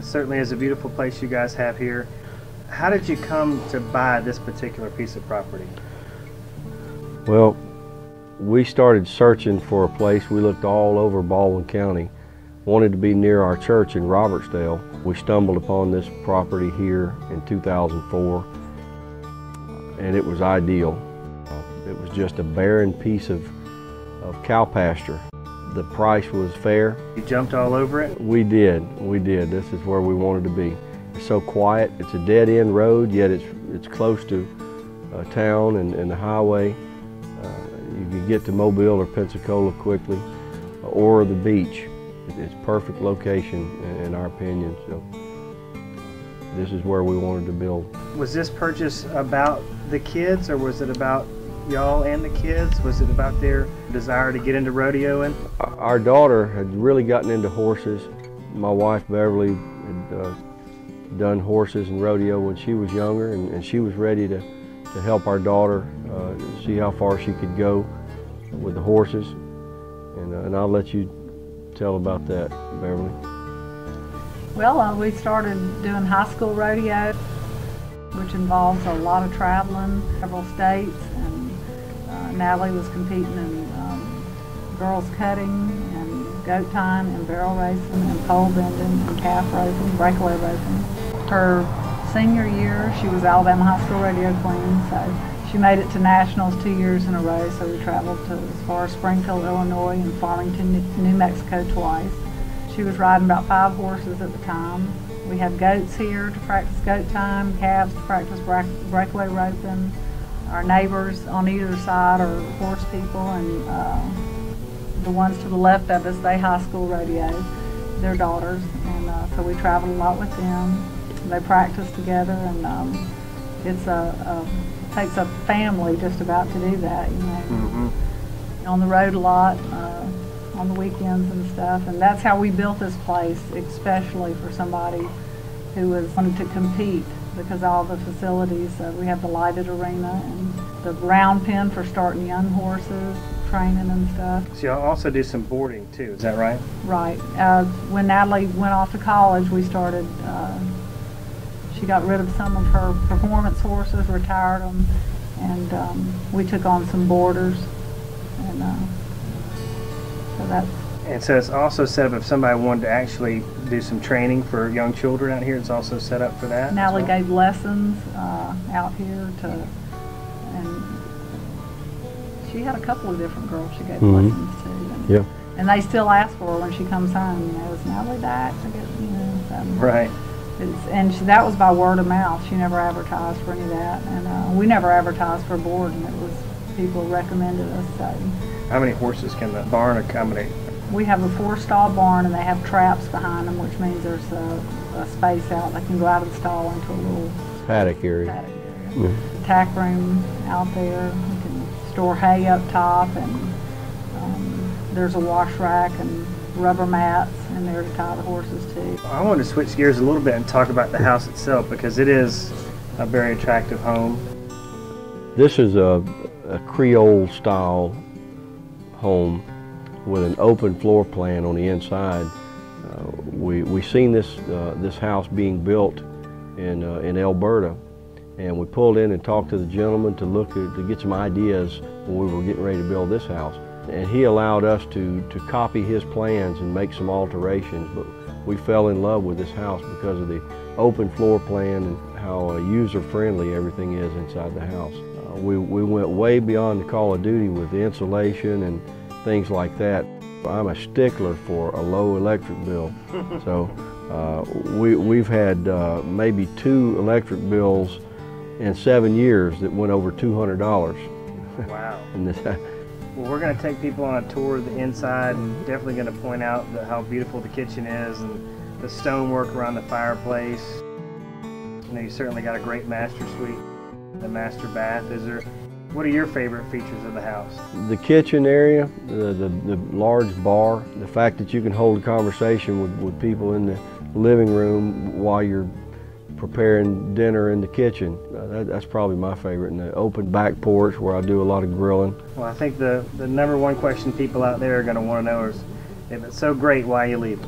It certainly is a beautiful place you guys have here. How did you come to buy this particular piece of property? Well, we started searching for a place. We looked all over Baldwin County, wanted to be near our church in Robertsdale. We stumbled upon this property here in 2004, and it was ideal. It was just a barren piece of cow pasture. The price was fair. You jumped all over it? We did. This is where we wanted to be. It's so quiet. It's a dead-end road, yet it's close to town and the highway. You can get to Mobile or Pensacola quickly, or the beach. It's perfect location in our opinion. So this is where we wanted to build. Was this purchase about the kids, or was it about y'all and the kids? Was it about their desire to get into rodeoing? Our daughter had really gotten into horses. My wife Beverly had done horses and rodeo when she was younger, and she was ready to help our daughter see how far she could go with the horses. And I'll let you tell about that, Beverly. Well, we started doing high school rodeo, which involves a lot of traveling, several states, and Natalie was competing in girls cutting and goat tying and barrel racing and pole bending and calf roping, breakaway roping. Her senior year, she was Alabama High School Rodeo Queen, so she made it to nationals 2 years in a row. So we traveled to as far as Springfield, Illinois, and Farmington, New Mexico twice. She was riding about 5 horses at the time. We had goats here to practice goat tying, calves to practice breakaway roping. Our neighbors on either side are horse people, and the ones to the left of us, they high school rodeo, their daughters, and so we traveled a lot with them. They practice together, and it takes a family just about to do that, you know. Mm-hmm. On the road a lot, on the weekends and stuff, and that's how we built this place, especially for somebody who wanted to compete, because all the facilities, we have the lighted arena and the round pen for starting young horses, training and stuff. So you also do some boarding too, is that right? Right. When Natalie went off to college, we started, she got rid of some of her performance horses, retired them, and we took on some boarders, and so that's. And so it's also set up if somebody wanted to actually do some training for young children out here, it's also set up for that? Natalie gave lessons out here and she had a couple of different girls she gave lessons to. And they still ask for her when she comes home, you know, is Natalie back? I guess, you know, so. Right. That was by word of mouth. She never advertised for any of that, and we never advertised for board, and it was people recommended us. So. How many horses can the barn accommodate? We have a 4-stall barn, and they have traps behind them, which means there's a space out. They can go out of the stall into a little paddock area. The tack room out there. You can store hay up top, and there's a wash rack and rubber mats in there to tie the horses to. I wanted to switch gears a little bit and talk about the house itself, because it is a very attractive home. This is a Creole style home with an open floor plan on the inside. We seen this house being built in Alberta, and we pulled in and talked to the gentleman to get some ideas when we were getting ready to build this house. And he allowed us to copy his plans and make some alterations, but we fell in love with this house because of the open floor plan and how user-friendly everything is inside the house. We went way beyond the call of duty with the insulation and things like that. I'm a stickler for a low electric bill, so we've had maybe 2 electric bills in 7 years that went over $200. Wow. in this. Well, we're going to take people on a tour of the inside, and definitely going to point out how beautiful the kitchen is and the stonework around the fireplace. You know, you certainly got a great master suite, the master bath. What are your favorite features of the house? The kitchen area, the large bar, the fact that you can hold a conversation with people in the living room while you're preparing dinner in the kitchen. That's probably my favorite. And the open back porch where I do a lot of grilling. Well, I think the #1 question people out there are going to want to know is, if it's so great, why are you leaving?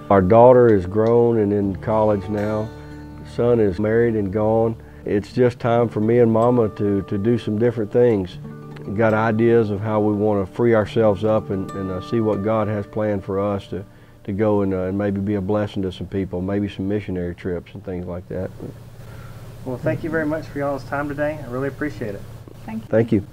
Our daughter is grown and in college now. Son is married and gone. It's just time for me and Mama to do some different things. We've got ideas of how we want to free ourselves up and see what God has planned for us to go and maybe be a blessing to some people, maybe some missionary trips and things like that. Well, thank you very much for y'all's time today. I really appreciate it. Thank you. Thank you.